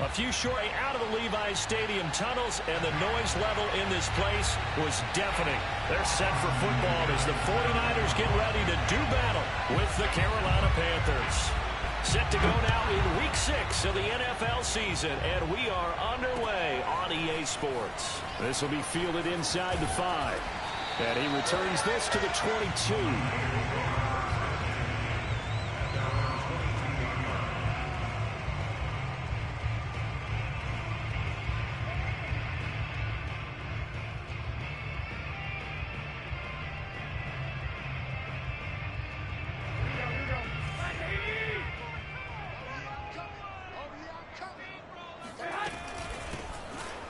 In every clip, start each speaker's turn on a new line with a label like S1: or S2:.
S1: A few short out of the Levi's Stadium tunnels, and the noise level in this place was deafening. They're set for football as the 49ers get ready to do battle with the Carolina Panthers. Set to go now in Week 6 of the NFL season, and we are underway on EA Sports. This will be fielded inside the 5, and he returns this to the 22.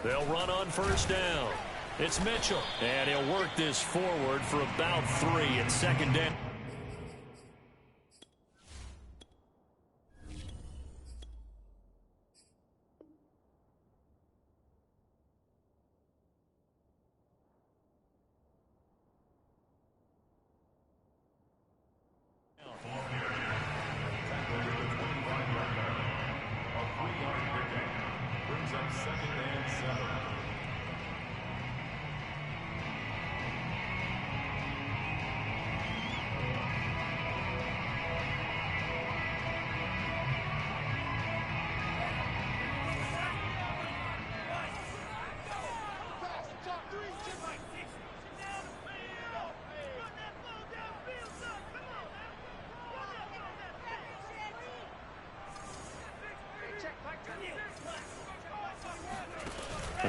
S1: They'll run on first down. It's Mitchell. And he'll work this forward for about 3 at second down.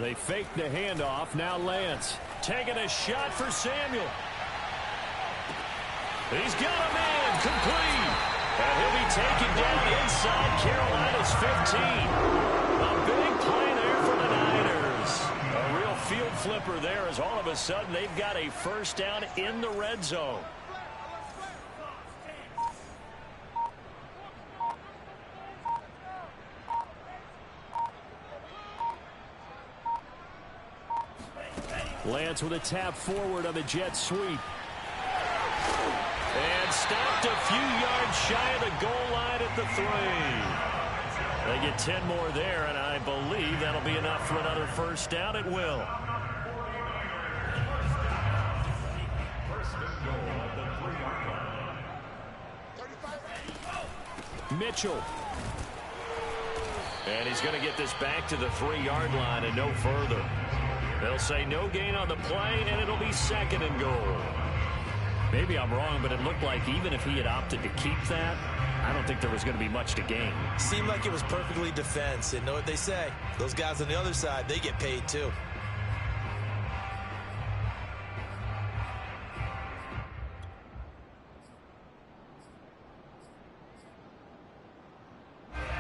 S1: They fake the handoff. Now Lance taking a shot for Samuel. He's got a man complete. And he'll be taken down inside Carolina's 15. A big play there for the Niners. A real field flipper there as all of a sudden they've got a first down in the red zone. Lance with a tap forward on the jet sweep. And stopped a few yards shy of the goal line at the 3. They get 10 more there, and I believe that'll be enough for another first down. It will. Mitchell. And he's going to get this back to the 3-yard line and no further. They'll say no gain on the play, and it'll be second and goal. Maybe I'm wrong, but it looked like even if he had opted to keep that, I don't think there was going to be much to gain.
S2: Seemed like it was perfectly defense. And know what they say? Those guys on the other side, they get paid too.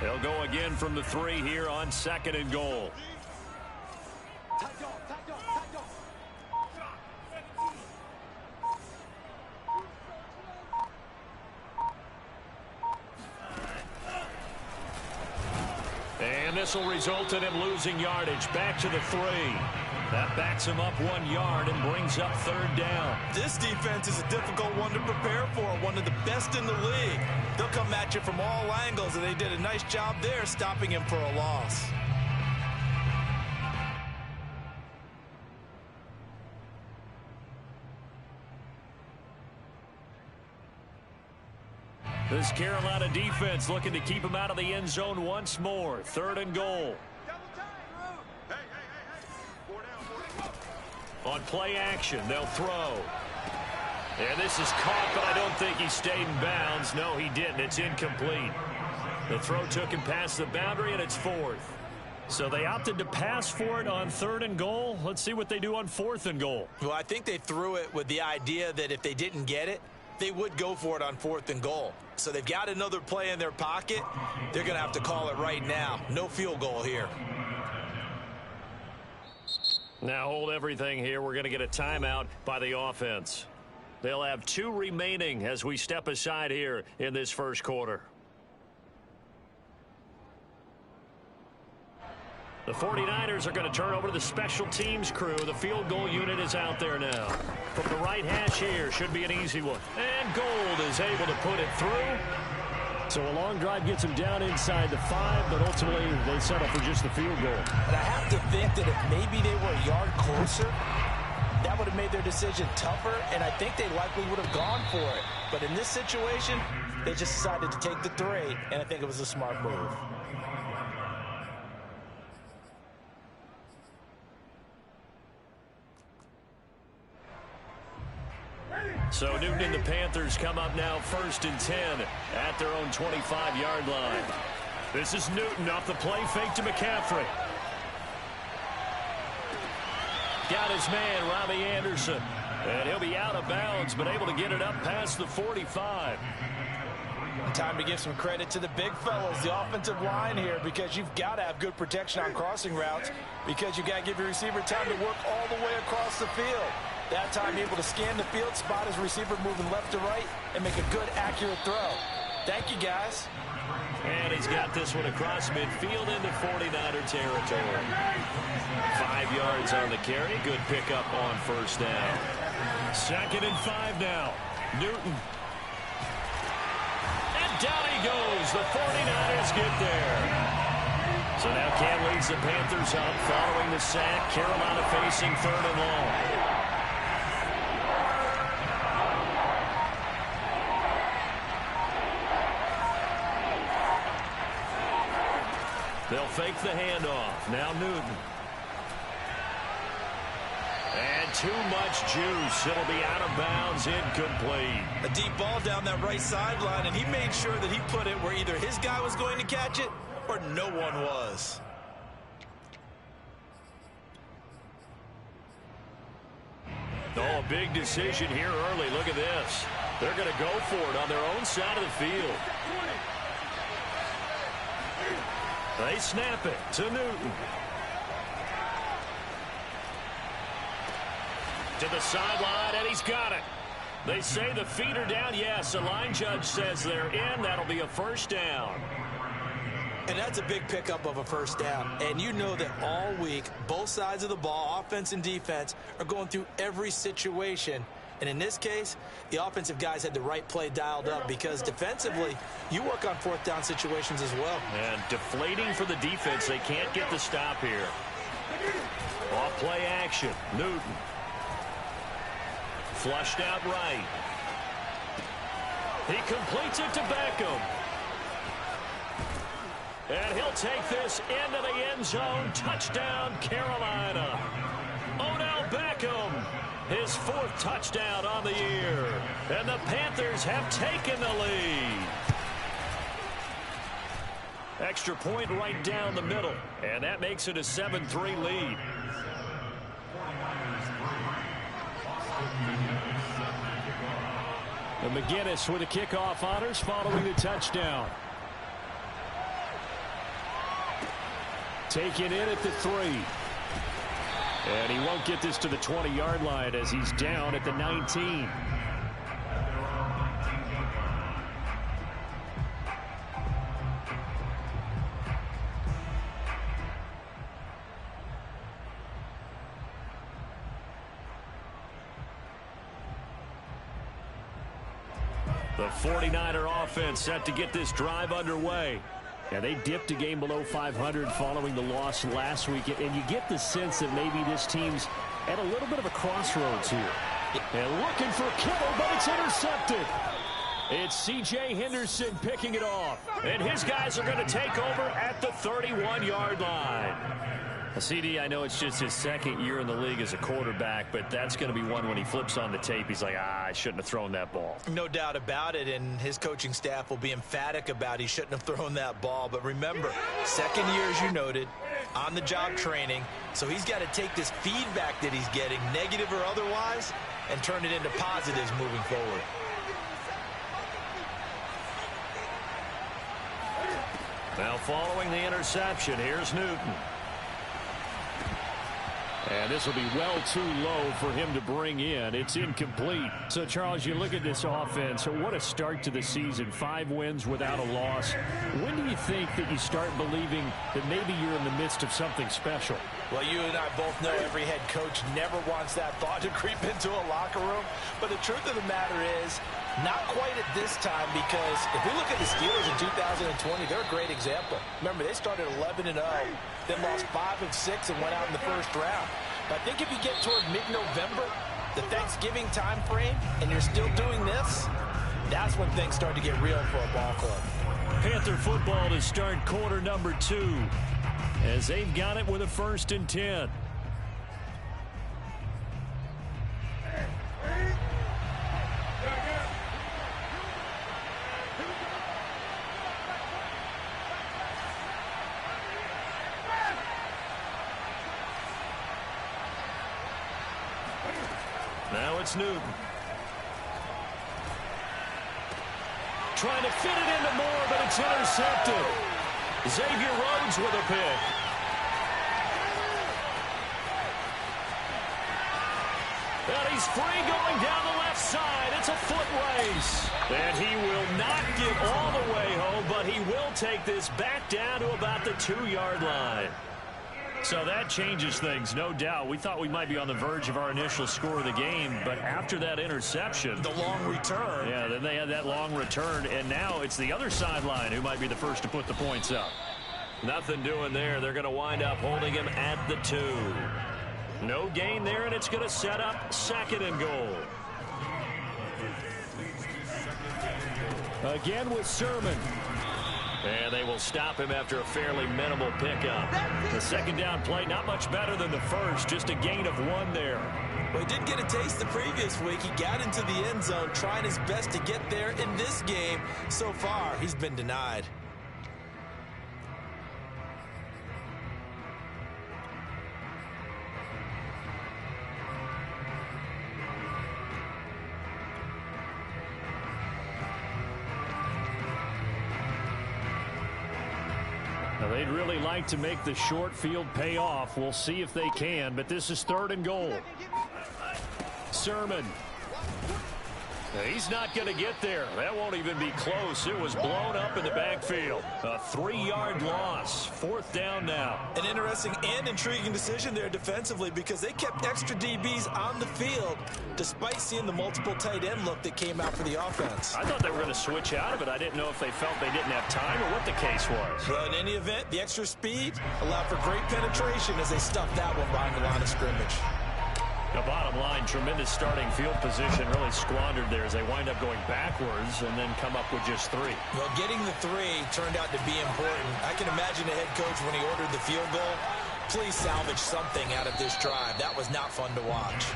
S1: They'll go again from the 3 here on second and goal. And this will result in him losing yardage. Back to the 3. That backs him up 1 yard and brings up third down.
S2: This defense is a difficult one to prepare for. One of the best in the league. They'll come at you from all angles, and they did a nice job there stopping him for a loss.
S1: This Carolina defense looking to keep him out of the end zone once more. Third and goal. On play action, they'll throw. And this is caught, but I don't think he stayed in bounds. No, he didn't. It's incomplete. The throw took him past the boundary, and it's 4th. So they opted to pass for it on third and goal. Let's see what they do on 4th and goal.
S2: Well, I think they threw it with the idea that if they didn't get it, they would go for it on 4th and goal. So they've got another play in their pocket. They're going to have to call it right now. No field goal here.
S1: Now hold everything here. We're going to get a timeout by the offense. They'll have 2 remaining as we step aside here in this first quarter. The 49ers are going to turn over to the special teams crew. The field goal unit is out there now. From the right hash here, should be an easy one. And Gold is able to put it through. So a long drive gets them down inside the 5, but ultimately they settle for just the field goal.
S2: And I have to think that if maybe they were a yard closer, that would have made their decision tougher, and I think they likely would have gone for it. But in this situation, they just decided to take the 3, and I think it was a smart move.
S1: So Newton and the Panthers come up now 1st and 10 at their own 25-yard line. This is Newton off the play fake to McCaffrey. Got his man, Robbie Anderson. And he'll be out of bounds, but able to get it up past the 45.
S2: Time to give some credit to the big fellas, the offensive line here, because you've got to have good protection on crossing routes, because you've got to give your receiver time to work all the way across the field. That time able to scan the field, spot his receiver moving left to right, and make a good, accurate throw. Thank you, guys.
S1: And he's got this one across midfield into 49er territory. 5 yards on the carry. Good pickup on 1st down. 2nd and 5 now. Newton. And down he goes. The 49ers get there. So now Cam leads the Panthers up following the sack. Carolina facing 3rd and long. They'll fake the handoff. Now Newton. And too much juice. It'll be out of bounds, incomplete.
S2: A deep ball down that right sideline, and he made sure that he put it where either his guy was going to catch it or no one was.
S1: Oh, a big decision here early. Look at this. They're going to go for it on their own side of the field. They snap it to Newton. To the sideline, and he's got it. They say the feet are down. Yes, the line judge says they're in. That'll be a 1st down.
S2: And that's a big pickup of a 1st down. And you know that all week, both sides of the ball, offense and defense, are going through every situation. And in this case, the offensive guys had the right play dialed up, because defensively, you work on 4th down situations as well.
S1: And deflating for the defense. They can't get the stop here. Off play action. Newton. Flushed out right. He completes it to Beckham. And he'll take this into the end zone. Touchdown, Carolina. Odell Beckham. His 4th touchdown on the year. And the Panthers have taken the lead. Extra point right down the middle. And that makes it a 7-3 lead. And McGinnis with the kickoff honors following the touchdown. Taken in at the 3. And he won't get this to the 20-yard line as he's down at the 19. The 49er offense set to get this drive underway. Yeah, they dipped a game below 500 following the loss last week, and you get the sense that maybe this team's at a little bit of a crossroads here. And looking for Kittle, but it's intercepted. It's C.J. Henderson picking it off, and his guys are going to take over at the 31-yard line. CD, I know it's just his 2nd year in the league as a quarterback, but that's going to be one when he flips on the tape. He's like, I shouldn't have thrown that ball.
S2: No doubt about it, and his coaching staff will be emphatic about he shouldn't have thrown that ball. But remember, 2nd year, as you noted, on-the-job training, so he's got to take this feedback that he's getting, negative or otherwise, and turn it into positives moving forward.
S1: Now following the interception, here's Newton. And this will be well too low for him to bring in. It's incomplete. So, Charles, you look at this offense. What a start to the season. 5 wins without a loss. When do you think that you start believing that maybe you're in the midst of something special?
S2: Well, you and I both know every head coach never wants that thought to creep into a locker room. But the truth of the matter is, Not quite at this time, because if we look at the Steelers in 2020, they're a great example. Remember, they started 11-0, then lost 5 of 6 and went out in the first round. But I think if you get toward mid-November, the Thanksgiving time frame, and you're still doing this, that's when things start to get real for a ball club.
S1: Panther football to start quarter number 2, as they've got it with a 1st and 10. Now it's Newton. Trying to fit it into Moore, but it's intercepted. Xavier Rhodes with a pick. And he's free going down the left side. It's a foot race. And he will not get all the way home, but he will take this back down to about the 2-yard line. So that changes things, no doubt. We thought we might be on the verge of our initial score of the game, but after that interception,
S2: the long return.
S1: Yeah, then they had that long return, and now it's the other sideline who might be the first to put the points up. Nothing doing there. They're going to wind up holding him at the 2. No gain there, and it's going to set up 2nd and goal. Again with Sermon. And they will stop him after a fairly minimal pickup. The 2nd down play, not much better than the first, just a gain of 1 there.
S2: Well, he did get a taste the previous week. He got into the end zone, trying his best to get there in this game. So far, he's been denied.
S1: They'd really like to make the short field pay off. We'll see if they can, but this is 3rd and goal. Sermon. He's not going to get there. That won't even be close. It was blown up in the backfield. A 3-yard loss. 4th down now.
S2: An interesting and intriguing decision there defensively, because they kept extra DBs on the field despite seeing the multiple tight end look that came out for the offense.
S1: I thought they were going to switch out of it. I didn't know if they felt they didn't have time or what the case was.
S2: Well, in any event, the extra speed allowed for great penetration as they stuffed that one behind the line of scrimmage.
S1: The bottom line, tremendous starting field position, really squandered there as they wind up going backwards and then come up with just 3.
S2: Well, getting the 3 turned out to be important. I can imagine the head coach when he ordered the field goal. Please salvage something out of this drive. That was not fun to watch.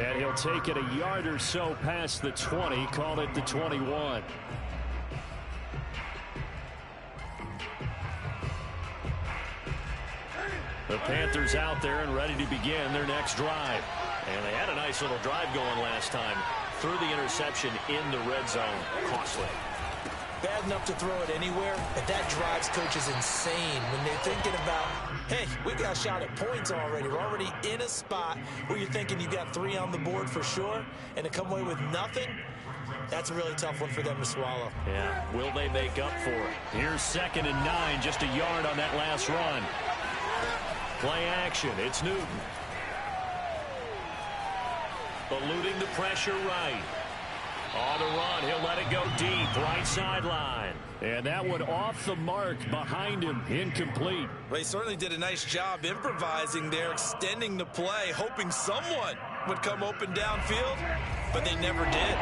S1: And he'll take it a yard or so past the 20, call it the 21. The Panthers out there and ready to begin their next drive. And they had a nice little drive going last time. Threw the interception in the red zone. Costly.
S2: Bad enough to throw it anywhere, but that drives coaches insane when they're thinking about, hey, we got a shot at points already. We're already in a spot where you're thinking you got 3 on the board for sure, and to come away with nothing, that's a really tough one for them to swallow.
S1: Yeah, will they make up for it? Here's 2nd and 9, just a yard on that last run. Play action, it's Newton. Eluding the pressure right. On the run, he'll let it go deep, right sideline. And that one off the mark behind him, incomplete.
S2: Well, he certainly did a nice job improvising there, extending the play, hoping someone would come open downfield, but they never did.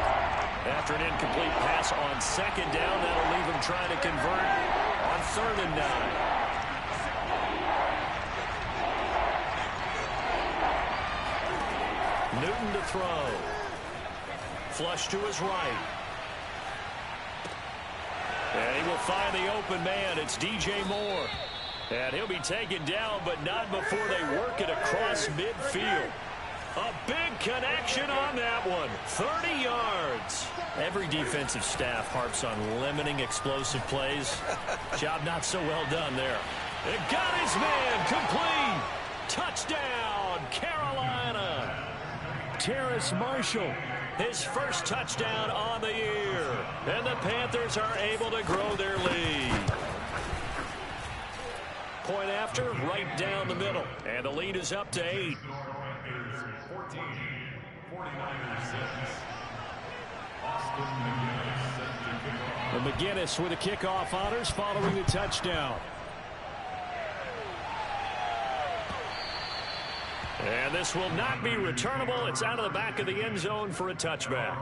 S1: After an incomplete pass on 2nd down, that'll leave him trying to convert on 3rd and 9. Newton to throw. Flush to his right. And he will find the open man. It's DJ Moore. And he'll be taken down, but not before they work it across midfield. A big connection on that one. 30 yards. Every defensive staff harps on limiting explosive plays. Job not so well done there. It got his man complete. Touchdown, Carolina. Terrace Marshall, his first touchdown on the year. And the Panthers are able to grow their lead. Point after, right down the middle. And the lead is up to 8. And McGinnis with the kickoff honors following the touchdown. And this will not be returnable. It's out of the back of the end zone for a touchback.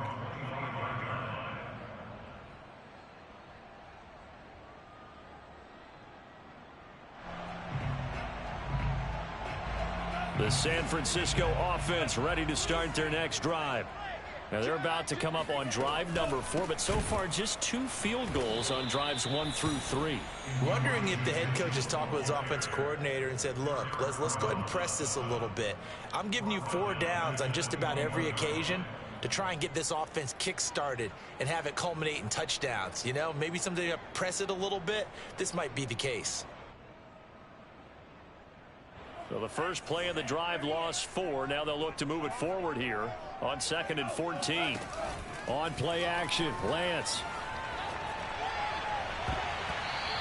S1: The San Francisco offense ready to start their next drive. Now they're about to come up on drive number 4, but so far just 2 field goals on drives 1 through 3.
S2: Wondering if the head coach has talked with his offensive coordinator and said, look, let's go ahead and press this a little bit. I'm giving you 4 downs on just about every occasion to try and get this offense kick-started and have it culminate in touchdowns. You know, maybe something to press it a little bit. This might be the case.
S1: So the first play of the drive lost 4. Now they'll look to move it forward here on 2nd and 14. On play action, Lance.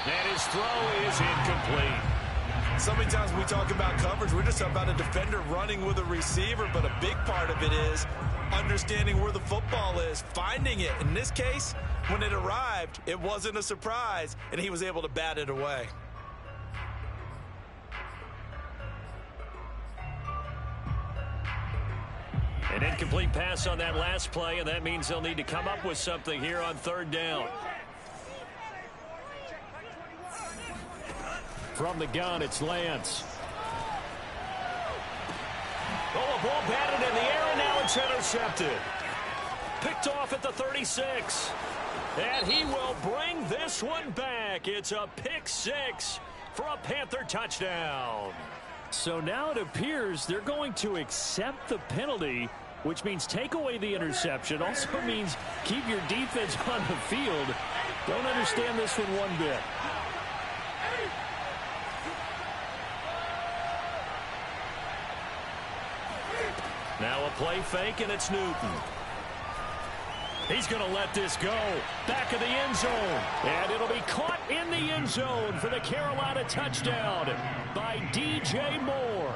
S1: And his throw is incomplete.
S2: So many times when we talk about coverage, we're just talking about a defender running with a receiver, but a big part of it is understanding where the football is, finding it. In this case, when it arrived, it wasn't a surprise, and he was able to bat it away.
S1: An incomplete pass on that last play, and that means they'll need to come up with something here on 3rd down. From the gun, it's Lance. Oh, a ball batted in the air, and now it's intercepted. Picked off at the 36. And he will bring this one back. It's a pick 6 for a Panther touchdown. So now it appears they're going to accept the penalty, which means take away the interception. Also means keep your defense on the field. Don't understand this one one bit. Now a play fake, and it's Newton. He's going to let this go. Back of the end zone. And it'll be caught in the end zone for the Carolina touchdown by DJ Moore.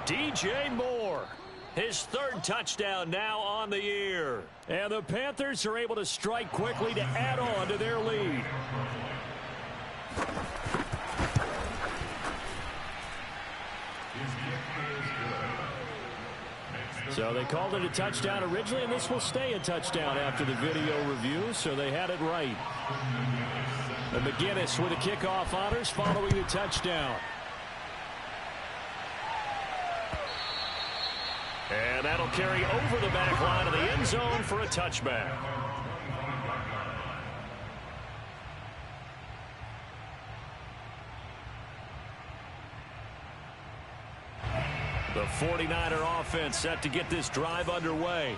S1: DJ Moore, his 3rd touchdown now on the year. And the Panthers are able to strike quickly to add on to their lead. So they called it a touchdown originally, and this will stay a touchdown after the video review, so they had it right. And McGinnis with the kickoff honors following the touchdown. And that'll carry over the back line of the end zone for a touchback. The 49er offense set to get this drive underway.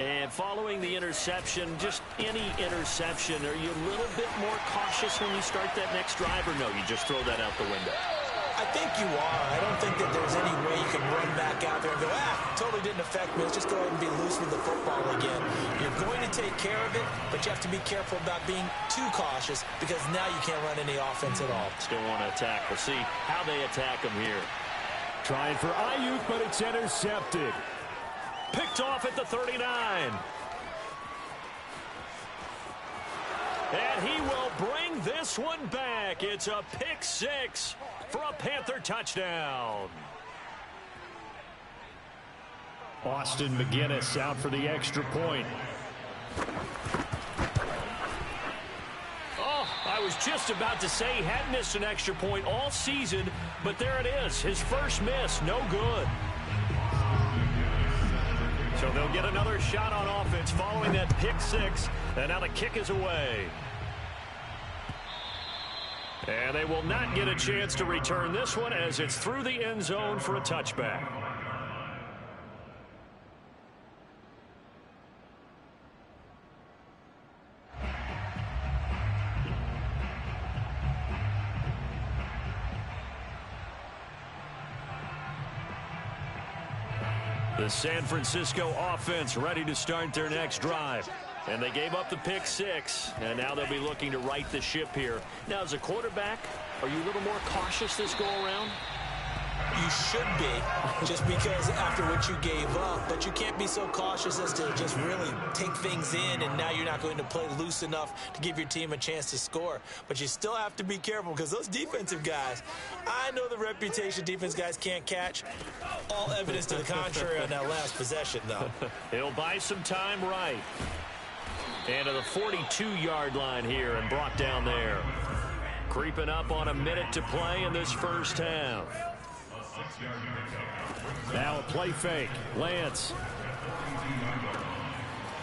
S1: And following the interception, just any interception, are you a little bit more cautious when you start that next drive, or no, you just throw that out the window?
S2: I think you are. I don't think that there's any way you can run back out there and go, totally didn't affect me. Let's just go ahead and be loose with the football again. You're going to take care of it, but you have to be careful about being too cautious because now you can't run any offense at all.
S1: Still want to attack. We'll see how they attack him here. Trying for Ayuk, but it's intercepted. Picked off at the 39. And he will bring this one back. It's a pick 6 for a Panther touchdown. Austin McGinnis out for the extra point. I was just about to say he hadn't missed an extra point all season, but there it is. His first miss, no good. So they'll get another shot on offense following that pick 6, and now the kick is away. And they will not get a chance to return this one as it's through the end zone for a touchback. The San Francisco offense ready to start their next drive. And they gave up the pick 6, and now they'll be looking to right the ship here. Now, as a quarterback, are you a little more cautious this go-around?
S2: You should be, just because after what you gave up. But you can't be so cautious as to just really take things in, and now you're not going to play loose enough to give your team a chance to score. But you still have to be careful, because those defensive guys, I know the reputation defense guys can't catch. All evidence to the contrary on that last possession, though.
S1: He'll buy some time right. And to the 42-yard line here and brought down there. Creeping up on a minute to play in this first half. Now a play fake. Lance.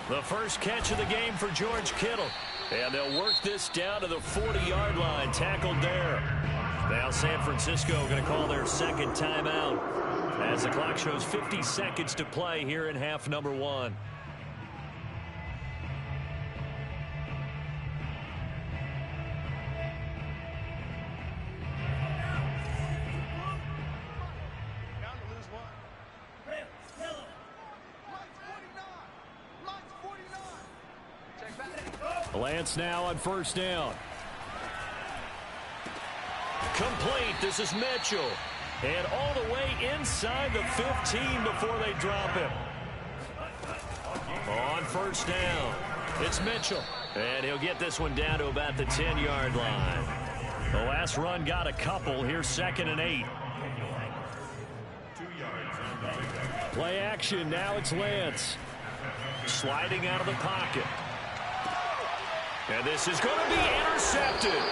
S1: The first catch of the game for George Kittle. And they'll work this down to the 40-yard line. Tackled there. Now San Francisco going to call their second timeout as the clock shows 50 seconds to play here in half number 1. Lance now on first down. Complete. This is Mitchell. And all the way inside the 15 before they drop him. On first down, it's Mitchell. And he'll get this one down to about the 10-yard line. The last run got a couple. Here's 2nd and 8. Play action. Now it's Lance. Sliding out of the pocket. And this is going to be intercepted.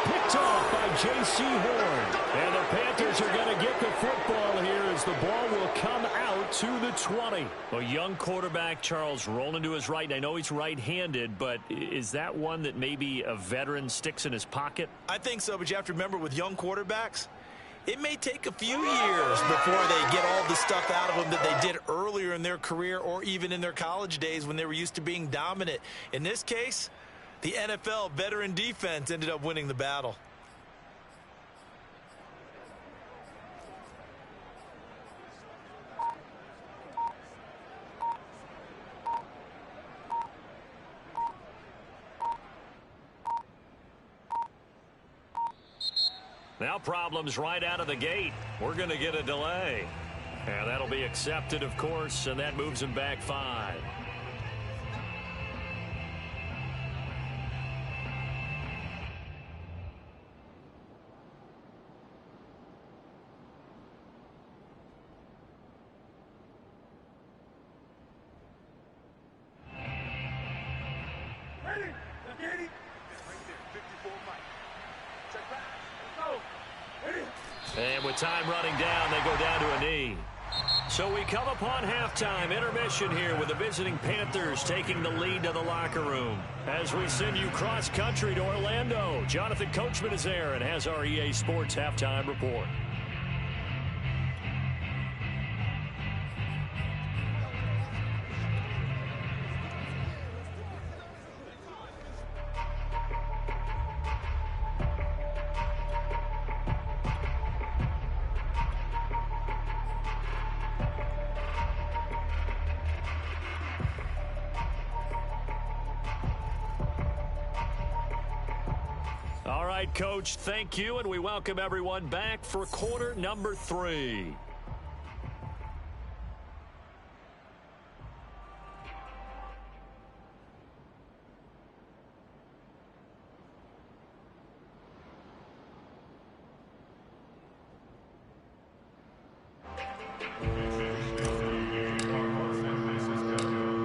S1: Picked off by J.C. Horn. And the Panthers are going to get the football here as the ball will come out to the 20. A young quarterback, Charles, rolling to his right. I know he's right-handed, but is that one that maybe a veteran sticks in his pocket?
S2: I think so, but you have to remember with young quarterbacks, it may take a few years before they get all the stuff out of them that they did earlier in their career or even in their college days when they were used to being dominant. In this case, the NFL veteran defense ended up winning the battle.
S1: Now problems right out of the gate. We're going to get a delay. And that'll be accepted, of course, and that moves him back 5. And with time running down, they go down to a knee. So we come upon halftime intermission here with the visiting Panthers taking the lead to the locker room. As we send you cross-country to Orlando, Jonathan Coachman is there and has our EA Sports halftime report. All right, Coach, thank you, and we welcome everyone back for quarter number 3.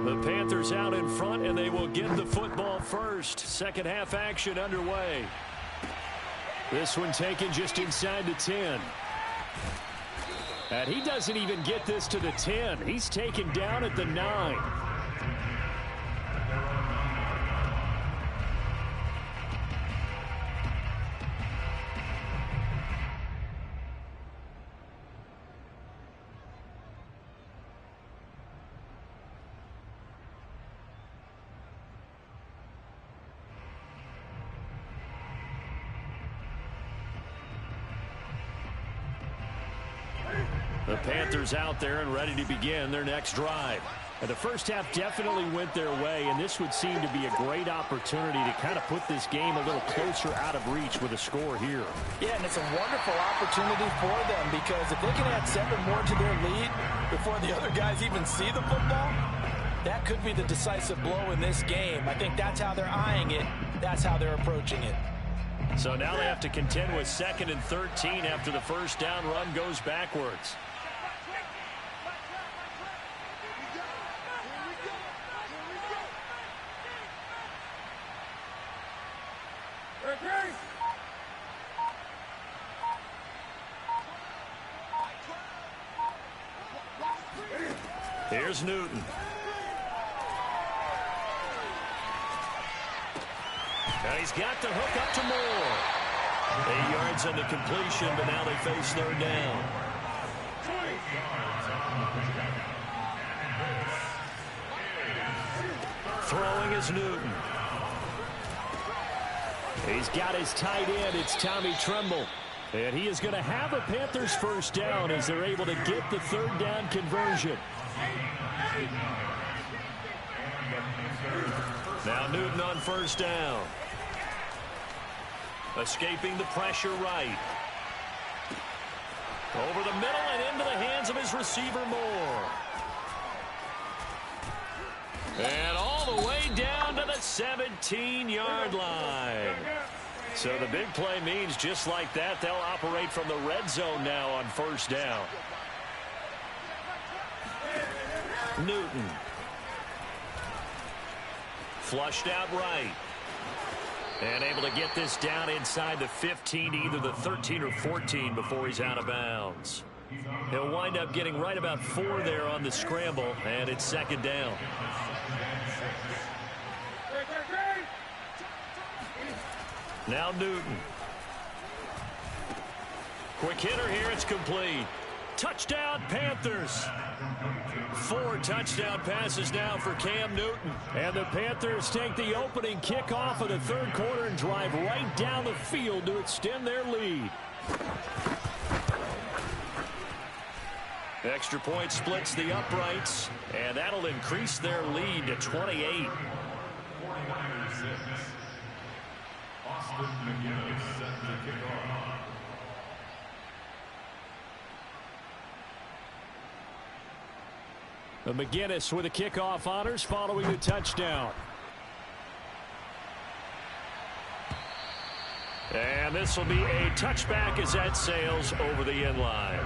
S1: The Panthers out in front, and they will get the football first. Second half action underway. This one taken just inside the 10. And he doesn't even get this to the 10. He's taken down at the 9. The Panthers out there and ready to begin their next drive. And the first half definitely went their way, and this would seem to be a great opportunity to kind of put this game a little closer out of reach with a score here.
S2: Yeah, and it's a wonderful opportunity for them because if they can add 7 more to their lead before the other guys even see the football, that could be the decisive blow in this game. I think that's how they're eyeing it. That's how they're approaching it.
S1: So now they have to contend with 2nd and 13 after the first down run goes backwards. Here's Newton. Now he's got the hook up to Moore. 8 yards on the completion, but now they face 3rd down. Throwing is Newton. He's got his tight end. It's Tommy Tremble. And he is going to have a Panthers first down as they're able to get the 3rd down conversion. Now Newton on first down. Escaping the pressure right. Over the middle and into the hands of his receiver Moore. And all the way down to the 17-yard line. So the big play means just like that, they'll operate from the red zone now on first down. Newton. Flushed out right. And able to get this down inside the 15 to either the 13 or 14 before he's out of bounds. He'll wind up getting right about 4 there on the scramble, and it's 2nd down. Now Newton. Quick hitter here, it's complete. Touchdown Panthers. 4 touchdown passes now for Cam Newton. And the Panthers take the opening kickoff of the 3rd quarter and drive right down the field to extend their lead. Extra point splits the uprights, and that'll increase their lead to 28. McGinnis with the kickoff honors following the touchdown. And this will be a touchback as that sails over the end line.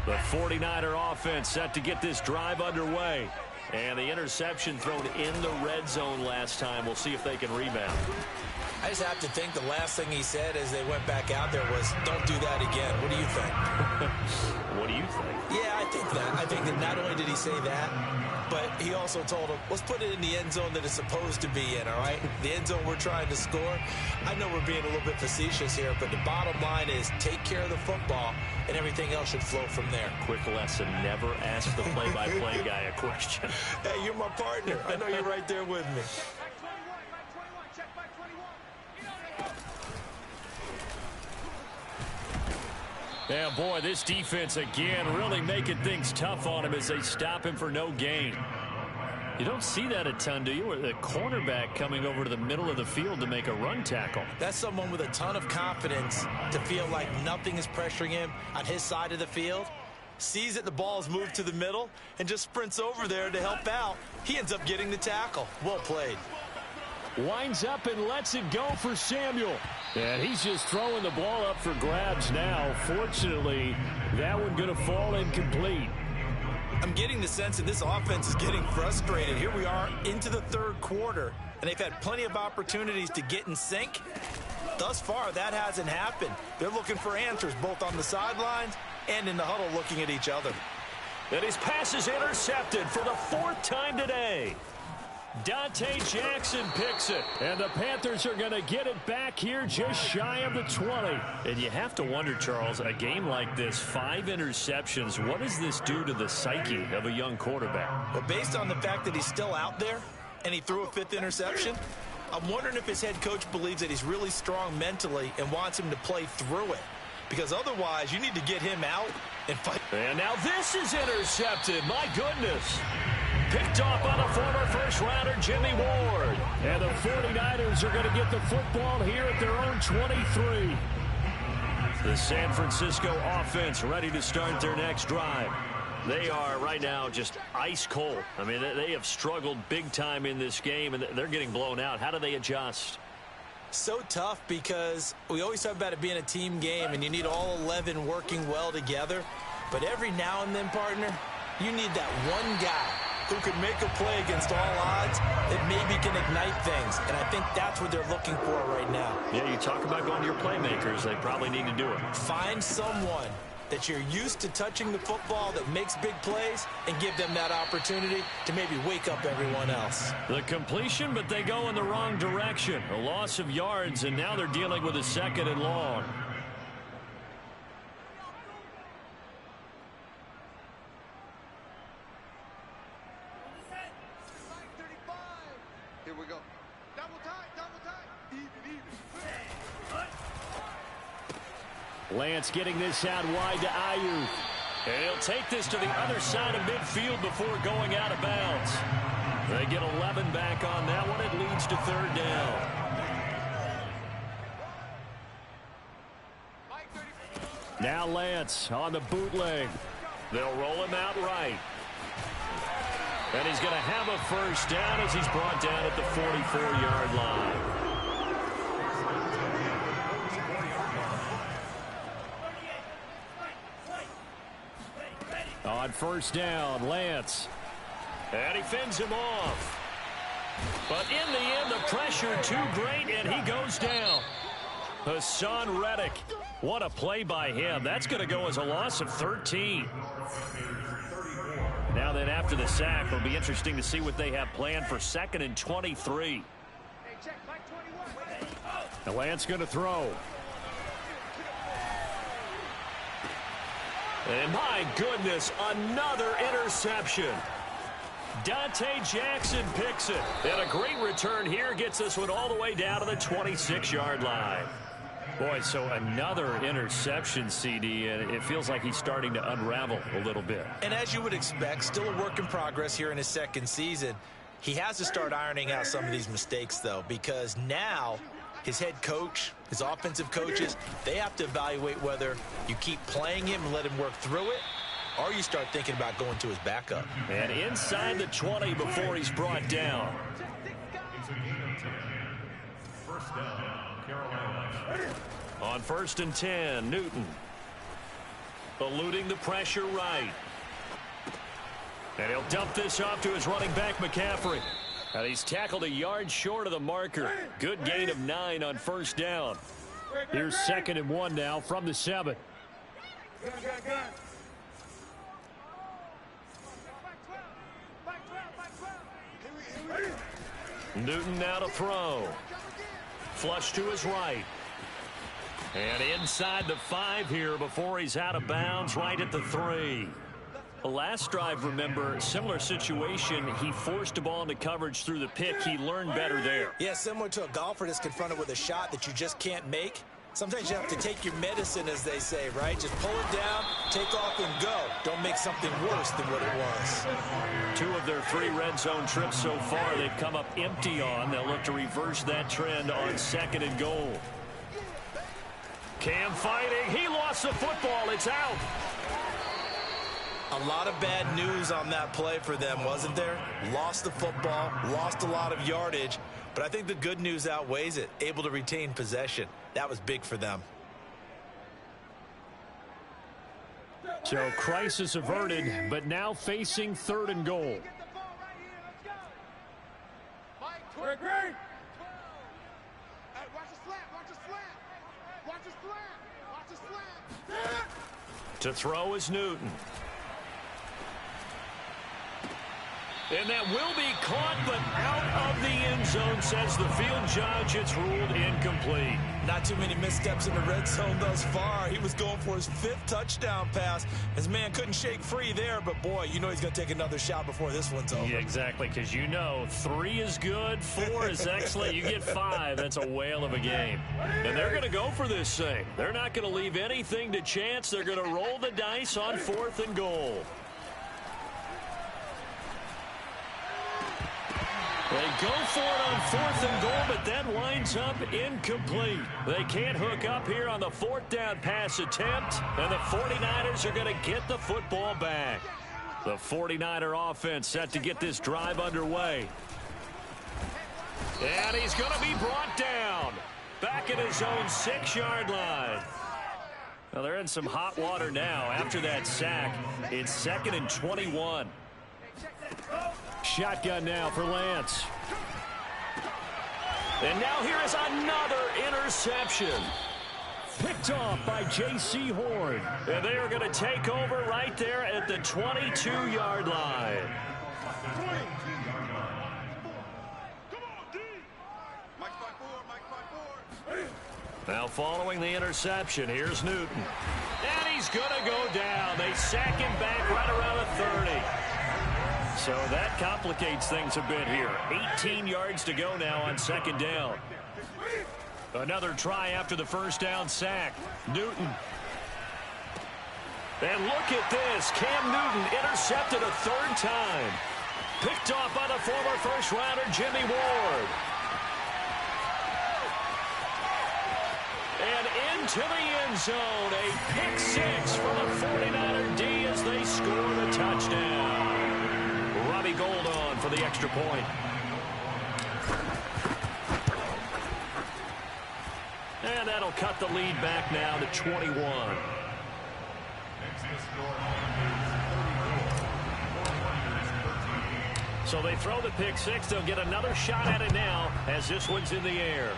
S1: The 49er offense set to get this drive underway. And the interception thrown in the red zone last time. We'll see if they can rebound.
S2: I just have to think the last thing he said as they went back out there was, don't do that again. What do you think?
S1: What do you think?
S2: Yeah, I think that. I think that not only did he say that, but he also told him, let's put it in the end zone that it's supposed to be in, all right? The end zone we're trying to score. I know we're being a little bit facetious here, but the bottom line is take care of the football, and everything else should flow from there.
S1: Quick lesson, never ask the play-by-play guy a question.
S2: Hey, you're my partner. I know you're right there with me.
S1: Yeah, boy, this defense again really making things tough on him as they stop him for no gain. You don't see that a ton, do you? With a cornerback coming over to the middle of the field to make a run tackle.
S2: That's someone with a ton of confidence to feel like nothing is pressuring him on his side of the field. Sees that the ball is moved to the middle and just sprints over there to help out. He ends up getting the tackle. Well played.
S1: Winds up and lets it go for Samuel. And he's just throwing the ball up for grabs now. Fortunately, that one going to fall incomplete.
S2: I'm getting the sense that this offense is getting frustrated. Here we are into the 3rd quarter, and they've had plenty of opportunities to get in sync. Thus far, that hasn't happened. They're looking for answers both on the sidelines and in the huddle looking at each other.
S1: And his pass is intercepted for the 4th time today. Dante Jackson picks it, and the Panthers are going to get it back here just shy of the 20. And you have to wonder, Charles, a game like this, 5 interceptions, what does this do to the psyche of a young quarterback?
S2: Well, based on the fact that he's still out there and he threw a 5th interception, I'm wondering if his head coach believes that he's really strong mentally and wants him to play through it. because otherwise you need to get him out and fight.
S1: And now this is intercepted. My goodness. Picked off by the former first-rounder Jimmy Ward. And the 49ers are going to get the football here at their own 23. The San Francisco offense ready to start their next drive. They are right now just ice cold. I mean, they have struggled big time in this game, and they're getting blown out. How do they adjust?
S2: So tough, because we always talk about it being a team game, and you need all 11 working well together. But every now and then, partner, you need that one guy who can make a play against all odds that maybe can ignite things. And I think that's what they're looking for right now.
S1: Yeah, you talk about going to your playmakers. They probably need to do it.
S2: Find someone that you're used to touching the football that makes big plays and give them that opportunity to maybe wake up everyone else.
S1: The completion, but they go in the wrong direction. A loss of yards, and now they're dealing with a 2nd and long.
S3: Here we go. Double time, even.
S1: Lance getting this out wide to Ayuk. And he'll take this to the other side of midfield before going out of bounds. They get 11 back on that one. It leads to 3rd down. Now Lance on the bootleg. They'll roll him out right. And he's going to have a 1st down as he's brought down at the 44-yard line. On 1st down, Lance. And he fends him off. But in the end, the pressure too great, and he goes down. Hassan Reddick. What a play by him. That's going to go as a loss of 13. Now then, after the sack, it'll be interesting to see what they have planned for 2nd and 23. Now Lance going to throw. And my goodness, another interception. Dante Jackson picks it. And a great return here gets this one all the way down to the 26-yard line. Boy, so another interception, CD, and it feels like he's starting to unravel a little bit.
S2: And as you would expect, still a work in progress here in his 2nd season. He has to start ironing out some of these mistakes, though, because now his head coach, his offensive coaches, they have to evaluate whether you keep playing him and let him work through it, or you start thinking about going to his backup.
S1: And inside the 20 before he's brought down. On 1st and 10, Newton. Eluding the pressure right. And he'll dump this off to his running back, McCaffrey. And he's tackled a yard short of the marker. Good gain of 9 on 1st down. Here's 2nd and 1 now from the 7. Newton now to throw. Flush to his right. And inside the 5 here before he's out of bounds, right at the 3. The last drive, remember, similar situation. He forced a ball into coverage through the pick. He learned better there.
S2: Yeah, similar to a golfer that's confronted with a shot that you just can't make. Sometimes you have to take your medicine, as they say, right? Just pull it down, take off, and go. Don't make something worse than what it was.
S1: 2 of their 3 red zone trips so far, they've come up empty on. They'll look to reverse that trend on 2nd and goal. Cam fighting. He lost the football. It's out.
S2: A lot of bad news on that play for them, wasn't there? Lost the football, lost a lot of yardage, but I think the good news outweighs it. Able to retain possession. That was big for them.
S1: So crisis averted, but now facing 3rd and goal. To throw is Newton. And that will be caught, but out of the end zone, says the field judge. It's ruled incomplete.
S2: Not too many missteps in the red zone thus far. He was going for his 5th touchdown pass. His man couldn't shake free there, but boy, you know he's going to take another shot before this one's over.
S1: Yeah, exactly, because you know 3 is good, 4 is excellent. You get 5, that's a whale of a game. And they're going to go for this thing. They're not going to leave anything to chance. They're going to roll the dice on 4th and goal. They go for it on 4th and goal, but that winds up incomplete. They can't hook up here on the 4th down pass attempt, and the 49ers are going to get the football back. The 49er offense set to get this drive underway. And he's going to be brought down back at his own 6-yard line. Well, they're in some hot water now after that sack. It's 2nd and 21. Shotgun now for Lance. And now here is another interception. Picked off by J.C. Horn. And they are going to take over right there at the 22-yard line. Now following the interception, here's Newton. And he's going to go down. They sack him back right around the 30. So that complicates things a bit here. 18 yards to go now on 2nd down. Another try after the 1st down sack. Newton. And look at this. Cam Newton intercepted a 3rd time. Picked off by the former 1st-rounder Jimmy Ward. And into the end zone. A pick 6 from a 49er D as they score the touchdown. Robbie Gould on for the extra point. And that'll cut the lead back now to 21. So they throw the pick 6. They'll get another shot at it now as this one's in the air.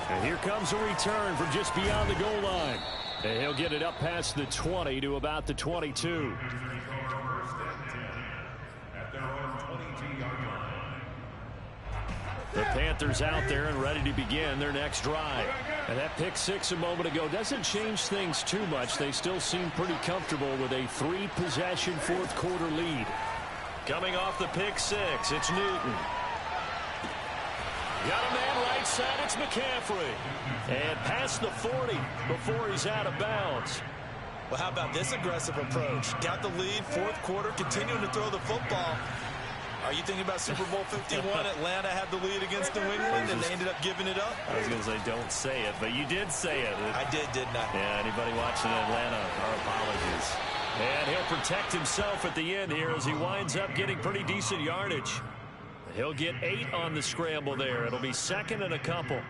S1: And here comes a return from just beyond the goal line. And he'll get it up past the 20 to about the 22. The Panthers out there and ready to begin their next drive. And that pick 6 a moment ago doesn't change things too much. They still seem pretty comfortable with a 3-possession 4th quarter lead. Coming off the pick 6, it's Newton. Got a man right side, it's McCaffrey. And past the 40 before he's out of bounds.
S2: Well, how about this aggressive approach? Got the lead, 4th quarter, continuing to throw the football. Are you thinking about Super Bowl 51? Atlanta had the lead against New England, and they ended up giving it up?
S1: I was going to say, don't say it, but you did say it.
S2: I did, didn't I?
S1: Yeah, anybody watching Atlanta, our apologies. And he'll protect himself at the end here as he winds up getting pretty decent yardage. He'll get 8 on the scramble there. It'll be 2nd and a couple.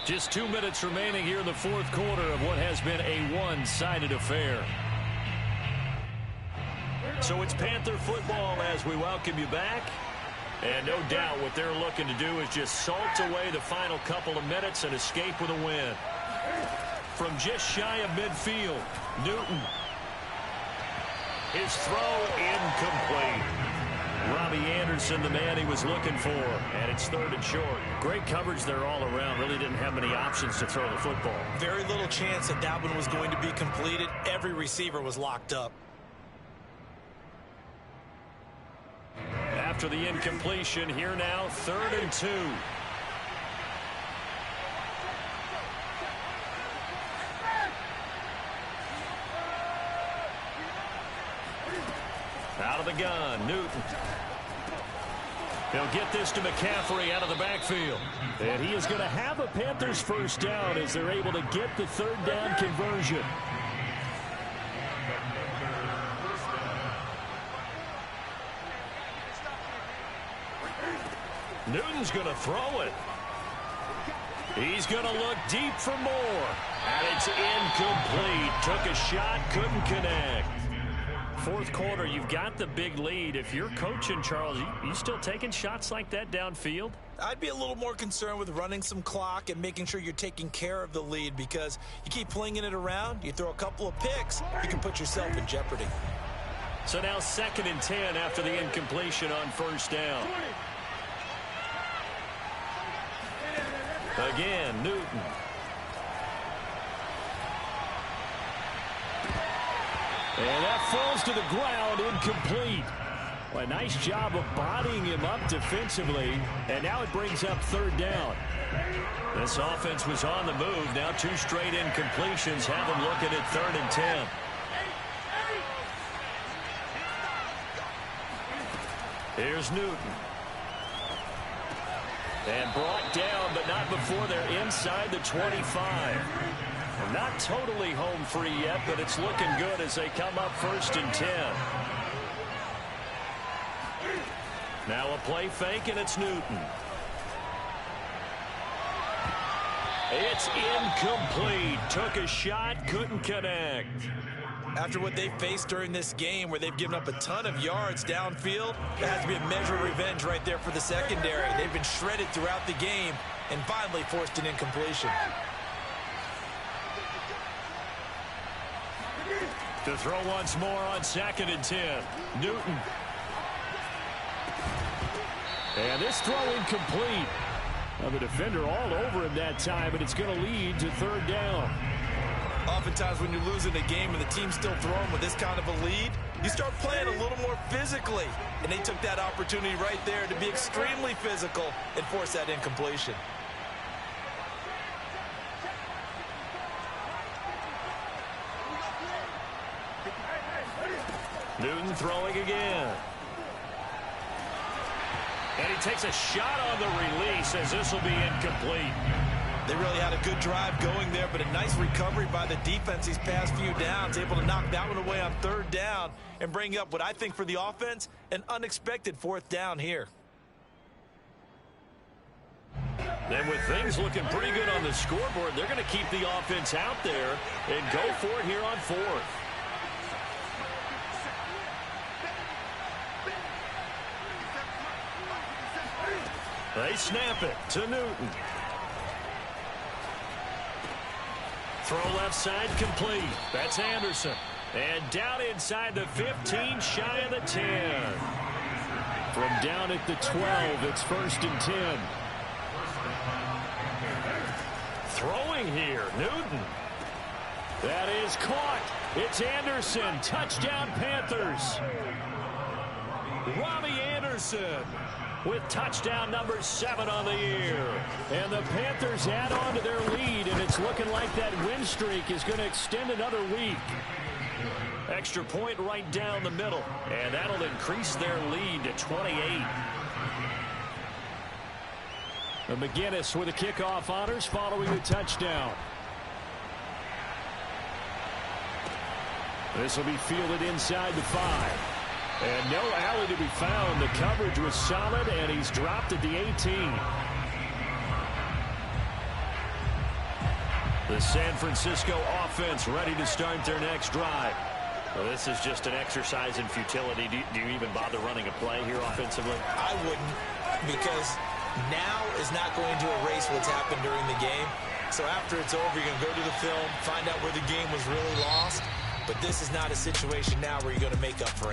S1: Just 2 minutes remaining here in the 4th quarter of what has been a one-sided affair. So it's Panther football as we welcome you back. And no doubt what they're looking to do is just salt away the final couple of minutes and escape with a win. From just shy of midfield, Newton. His throw incomplete. Robbie Anderson, the man he was looking for. And it's 3rd and short. Great coverage there all around. Really didn't have many options to throw the football.
S2: Very little chance that that one was going to be completed. Every receiver was locked up.
S1: After the incompletion, here now, 3rd and 2. Out of the gun, Newton. He'll get this to McCaffrey out of the backfield. And he is going to have a Panthers 1st down as they're able to get the 3rd down conversion. Newton's going to throw it. He's going to look deep for more. And it's incomplete. Took a shot, couldn't connect. fourth quarter. You've got the big lead. If you're coaching, Charles, you still taking shots like that downfield?
S2: I'd be a little more concerned with running some clock and making sure you're taking care of the lead, because you keep flinging it around, you throw a couple of picks, you can put yourself in jeopardy.
S1: So now 2nd and 10 after the incompletion on first down. Again, Newton. And that falls to the ground, incomplete. Well, a nice job of bodying him up defensively, and now it brings up 3rd down. This offense was on the move. Now 2 straight incompletions have them looking at 3rd and 10. Here's Newton. And brought down, but not before they're inside the 25. Not totally home free yet, but it's looking good as they come up 1st and 10. Now a play fake, and it's Newton. It's incomplete. Took a shot, couldn't connect.
S2: After what they've faced during this game, where they've given up a ton of yards downfield, there has to be a measure of revenge right there for the secondary. They've been shredded throughout the game and finally forced an incompletion.
S1: To throw once more on 2nd and 10. Newton. And this throw incomplete. Well, the defender all over him that time, but it's going to lead to 3rd down.
S2: Oftentimes when you're losing a game and the team's still throwing with this kind of a lead, you start playing a little more physically. And they took that opportunity right there to be extremely physical and force that incompletion.
S1: Newton throwing again. And he takes a shot on the release as this will be incomplete.
S2: They really had a good drive going there, but a nice recovery by the defense these past few downs, able to knock that one away on 3rd down and bring up what I think for the offense, an unexpected 4th down here.
S1: Then with things looking pretty good on the scoreboard, they're going to keep the offense out there and go for it here on 4th. They snap it to Newton. Throw left side complete. That's Anderson. And down inside the 15, shy of the 10. From down at the 12, it's 1st and 10. Throwing here, Newton. That is caught. It's Anderson. Touchdown, Panthers. Robbie Anderson with touchdown number 7 on the year. And the Panthers add on to their lead, and it's looking like that win streak is going to extend another week. Extra point right down the middle, and that'll increase their lead to 28. And McGinnis with a kickoff honors following the touchdown. This will be fielded inside the 5. And no alley to be found. The coverage was solid, and he's dropped at the 18. The San Francisco offense ready to start their next drive. Well, this is just an exercise in futility. Do you even bother running a play here offensively?
S2: I wouldn't, because now is not going to erase what's happened during the game. So after it's over, you're going to go to the film, find out where the game was really lost. But this is not a situation now where you're going to make up for anything.